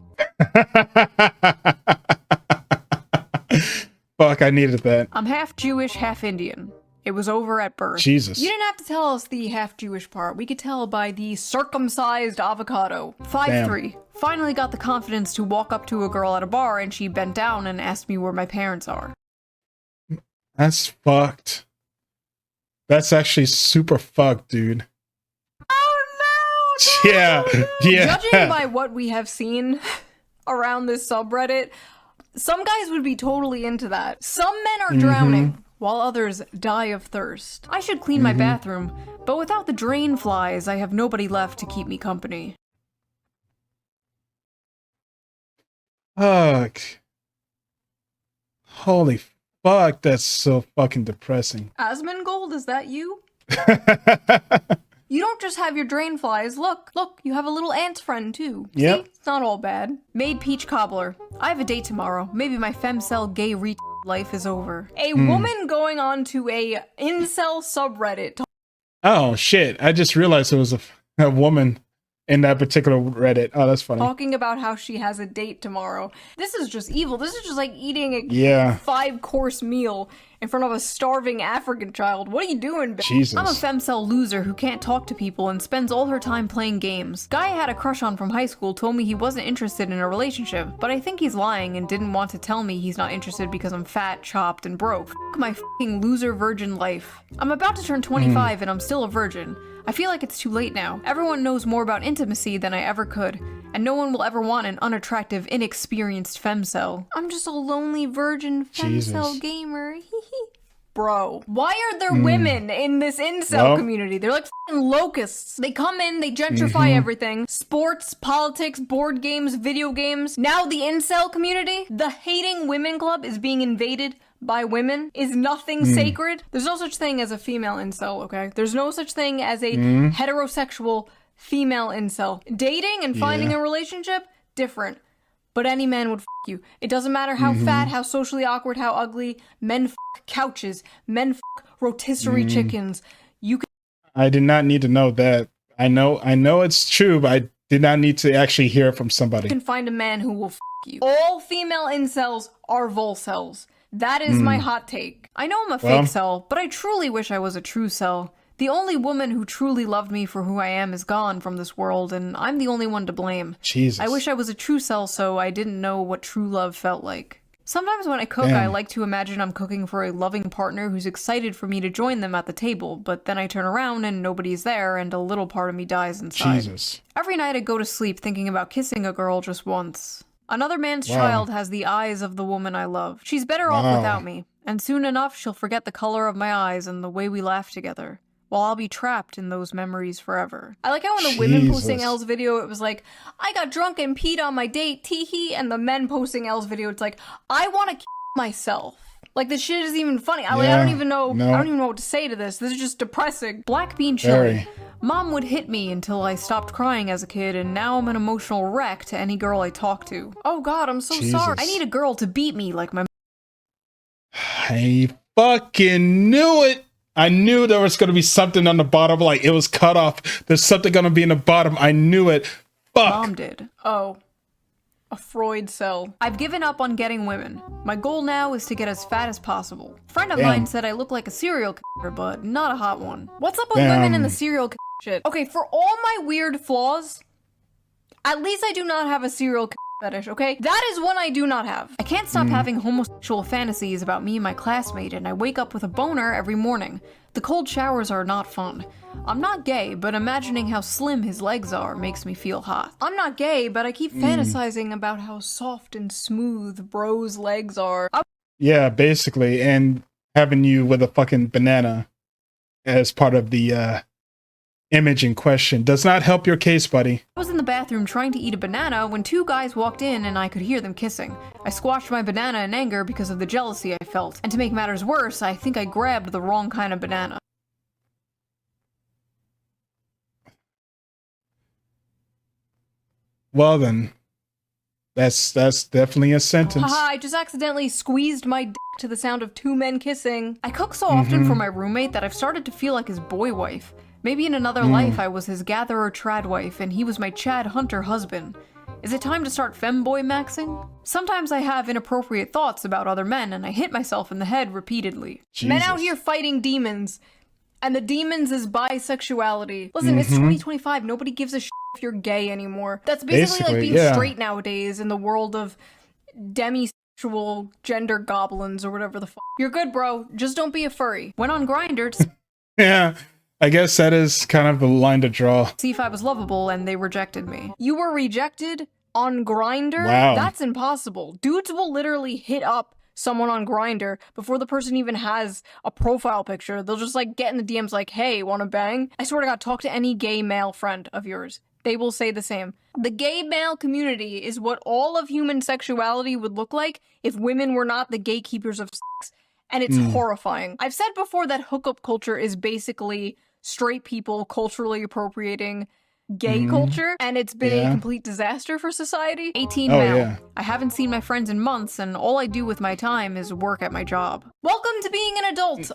Fuck, I needed that. I'm half Jewish, half Indian. It was over at birth. Jesus. You didn't have to tell us the half Jewish part. We could tell by the circumcised avocado. 5'3". Finally got the confidence to walk up to a girl at a bar and she bent down and asked me where my parents are. That's fucked. That's actually super fucked, dude. Oh no! Yeah, yeah. Judging by what we have seen around this subreddit, some guys would be totally into that. Some men are drowning, while others die of thirst. I should clean my bathroom, but without the drain flies, I have nobody left to keep me company. Fuck. Holy fuck, that's so fucking depressing. Asmongold, is that you? You don't just have your drain flies. Look, you have a little ant friend too. Yep. See? It's not all bad. Made peach cobbler. I have a date tomorrow. Maybe my femcel gay life is over. A woman going on to a incel subreddit. Oh shit, I just realized there was a woman in that particular Reddit. Oh, that's funny. Talking about how she has a date tomorrow. This is just evil. This is just like eating a 5-course meal in front of a starving African child. What are you doing, bitch? Jesus. I'm a femcel loser who can't talk to people and spends all her time playing games. Guy I had a crush on from high school told me he wasn't interested in a relationship, but I think he's lying and didn't want to tell me he's not interested because I'm fat, chopped, and broke. F*** my f***ing loser virgin life. I'm about to turn 25 and I'm still a virgin. I feel like it's too late now. Everyone knows more about intimacy than I ever could, and no one will ever want an unattractive, inexperienced femcel. I'm just a lonely virgin femcel gamer. Bro, why are there women in this incel community? They're like f***ing locusts. They come in, they gentrify everything. Sports, politics, board games, video games. Now the incel community, the hating women club is being invaded by women. Is nothing sacred? There's no such thing as a female incel, okay? There's no such thing as a heterosexual female incel. Dating and finding a relationship, different. But any man would f*** you. It doesn't matter how fat, how socially awkward, how ugly. Men f*** couches. Men f*** rotisserie chickens. You can— I did not need to know that. I know it's true, but I did not need to actually hear it from somebody. You can find a man who will f*** you. All female incels are volcels. That is my hot take. I know I'm a fake cell, but I truly wish I was a true cell. The only woman who truly loved me for who I am is gone from this world, and I'm the only one to blame. Jesus. I wish I was a true cell so I didn't know what true love felt like. Sometimes when I cook, I like to imagine I'm cooking for a loving partner who's excited for me to join them at the table, but then I turn around and nobody's there, and a little part of me dies inside. Jesus. Every night I go to sleep thinking about kissing a girl just once. Another man's child has the eyes of the woman I love. She's better off without me, and soon enough she'll forget the color of my eyes and the way we laugh together, while I'll be trapped in those memories forever. I like how in the women posting L's video, it was like, I got drunk and peed on my date, teehee, and the men posting L's video, it's like, I want to kill myself. Like, this shit isn't even funny. I don't even know what to say to this. This is just depressing. Black bean chili. Mom would hit me until I stopped crying as a kid, and now I'm an emotional wreck to any girl I talk to. Oh god, I'm so sorry. I need a girl to beat me like my— I fucking knew it. I knew there was going to be something on the bottom, like it was cut off. There's something going to be in the bottom. I knew it. Fuck. Mom did. Oh. A Freud cell. I've given up on getting women. My goal now is to get as fat as possible. A friend of mine said I look like a serial killer, but not a hot one. What's up with women in the serial killer shit? Okay, for all my weird flaws, at least I do not have a serial killer fetish, okay? That is one I do not have. I can't stop having homosexual fantasies about me and my classmate, and I wake up with a boner every morning. The cold showers are not fun. I'm not gay, but imagining how slim his legs are makes me feel hot. I'm not gay, but I keep fantasizing about how soft and smooth bro's legs are. Yeah, basically, and having you with a fucking banana as part of the image in question. Does not help your case, buddy. I was in the bathroom trying to eat a banana when two guys walked in and I could hear them kissing. I squashed my banana in anger because of the jealousy I felt. And to make matters worse, I think I grabbed the wrong kind of banana. Well then, that's definitely a sentence. Haha, I just accidentally squeezed my dick to the sound of two men kissing. I cook so often for my roommate that I've started to feel like his boy wife. Maybe in another life I was his gatherer trad wife and he was my Chad hunter husband. Is it time to start femboy maxing? Sometimes I have inappropriate thoughts about other men and I hit myself in the head repeatedly. Jesus. Men out here fighting demons. And the demons is bisexuality. Listen, it's 2025. Nobody gives a shit if you're gay anymore. That's basically like being straight nowadays in the world of demisexual gender goblins or whatever the fuck. You're good, bro. Just don't be a furry. Went on Grindr. Yeah, I guess that is kind of the line to draw. See if I was lovable and they rejected me. You were rejected on Grindr? Wow. That's impossible. Dudes will literally hit up someone on Grindr before the person even has a profile picture. They'll just like get in the DMs like, hey, wanna bang? I swear to God, talk to any gay male friend of yours. They will say the same. The gay male community is what all of human sexuality would look like if women were not the gatekeepers of sex. And it's horrifying. I've said before that hookup culture is basically straight people culturally appropriating gay culture, and it's been a complete disaster for society. 18 male. Yeah. I haven't seen my friends in months, and all I do with my time is work at my job. Welcome to being an adult.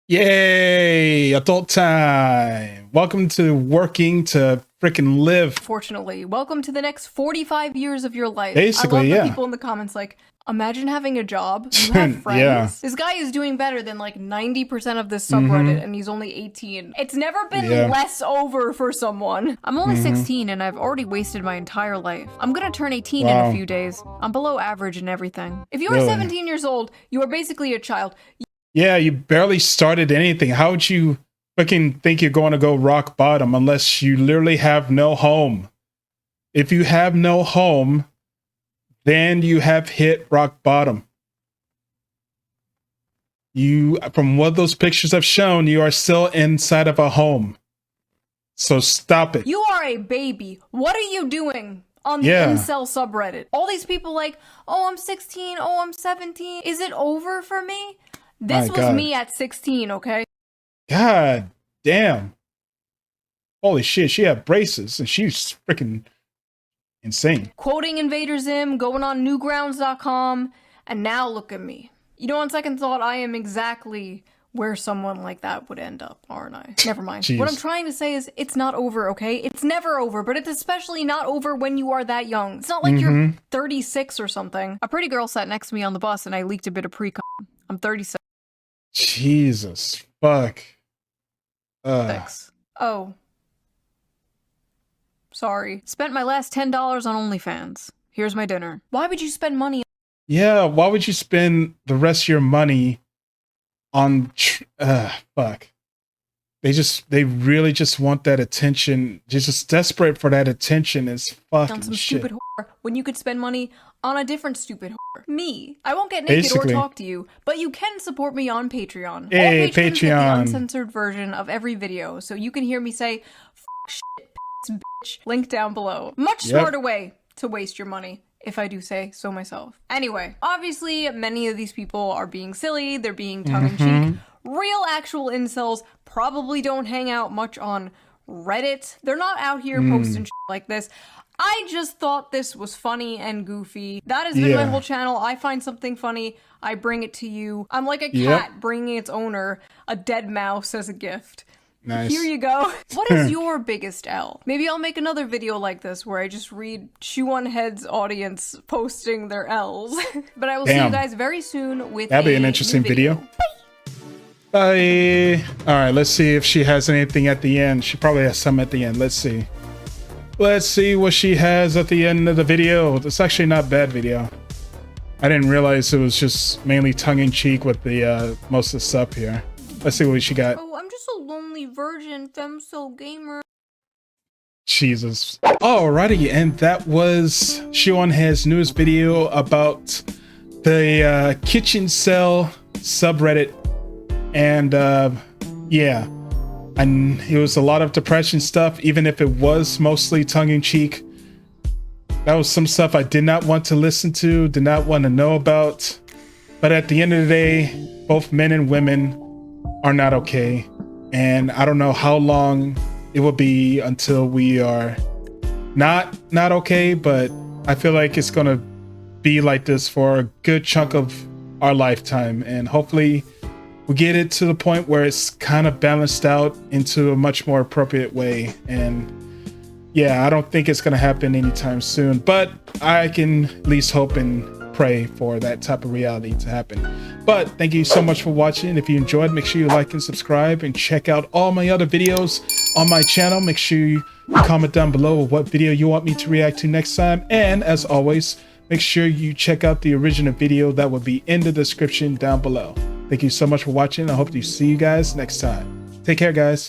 Yay, adult time. Welcome to working to freaking live. Fortunately, welcome to the next 45 years of your life. Basically, I love the people in the comments like, imagine having a job, you have friends. Yeah. This guy is doing better than like 90% of this subreddit and he's only 18. It's never been less over for someone. I'm only 16 and I've already wasted my entire life. I'm gonna turn 18 in a few days. I'm below average in everything. If you are 17 years old, you are basically a child. Yeah, you barely started anything. How would you fucking think you're going to go rock bottom unless you literally have no home? If you have no home, then you have hit rock bottom. You, from what those pictures have shown, you are still inside of a home. So stop it. You are a baby. What are you doing on the incel subreddit? All these people like, oh, I'm 16, oh, I'm 17. Is it over for me? This was me at 16, okay? God damn. Holy shit, she had braces and she's freaking insane. Quoting Invader Zim, going on newgrounds.com, and now look at me. You know, on second thought, I am exactly where someone like that would end up, aren't I? Never mind. Jeez. What I'm trying to say is, it's not over, okay? It's never over, but it's especially not over when you are that young. It's not like you're 36 or something. A pretty girl sat next to me on the bus and I leaked a bit of pre-com. I'm 37. Jesus. Fuck. Thanks. Oh. Sorry. Spent my last $10 on OnlyFans. Here's my dinner. Why would you spend money? Yeah, why would you spend the rest of your money on fuck. They really just want that attention. They're just desperate for that attention. Is fucking on some shit. stupid whore when you could spend money on a different stupid whore. Me. I won't get naked or talk to you, but you can support me on Patreon. Hey, All patrons get the Patreon. uncensored version of every video, so you can hear me say "f shit, bitch." Link down below. Much smarter way to waste your money, if I do say so myself. Anyway, obviously many of these people are being silly, they're being tongue-in-cheek. Real actual incels probably don't hang out much on Reddit. They're not out here posting shit like this. I just thought this was funny and goofy. That has been my whole channel. I find something funny, I bring it to you. I'm like a cat bringing its owner a dead mouse as a gift. Nice. Here you go. What is your biggest L? Maybe I'll make another video like this where I just read ShoeonHead's audience posting their L's. But I will see you guys very soon with That'd be an interesting video. Bye. All right, let's see if she has anything at the end. She probably has some at the end. Let's see. Let's see what she has at the end of the video. It's actually not a bad video. I didn't realize it was just mainly tongue-in-cheek with the most of the stuff here. Let's see what she got. Oh, I'm just a lonely virgin, femso gamer. Jesus. Alrighty, and that was ShoeonHead's newest video about the kitchen cell subreddit. And yeah, and it was a lot of depression stuff, even if it was mostly tongue-in-cheek. That was some stuff I did not want to listen to, did not want to know about. But at the end of the day, both men and women are not okay. And I don't know how long it will be until we are not okay, but I feel like it's going to be like this for a good chunk of our lifetime. And hopefully we get it to the point where it's kind of balanced out into a much more appropriate way. And yeah, I don't think it's going to happen anytime soon, but I can at least hope and pray for that type of reality to happen. But thank you so much for watching. If you enjoyed, make sure you like and subscribe and check out all my other videos on my channel. Make sure you comment down below what video you want me to react to next time. And as always, make sure you check out the original video that will be in the description down below. Thank you so much for watching. I hope to see you guys next time. Take care, guys.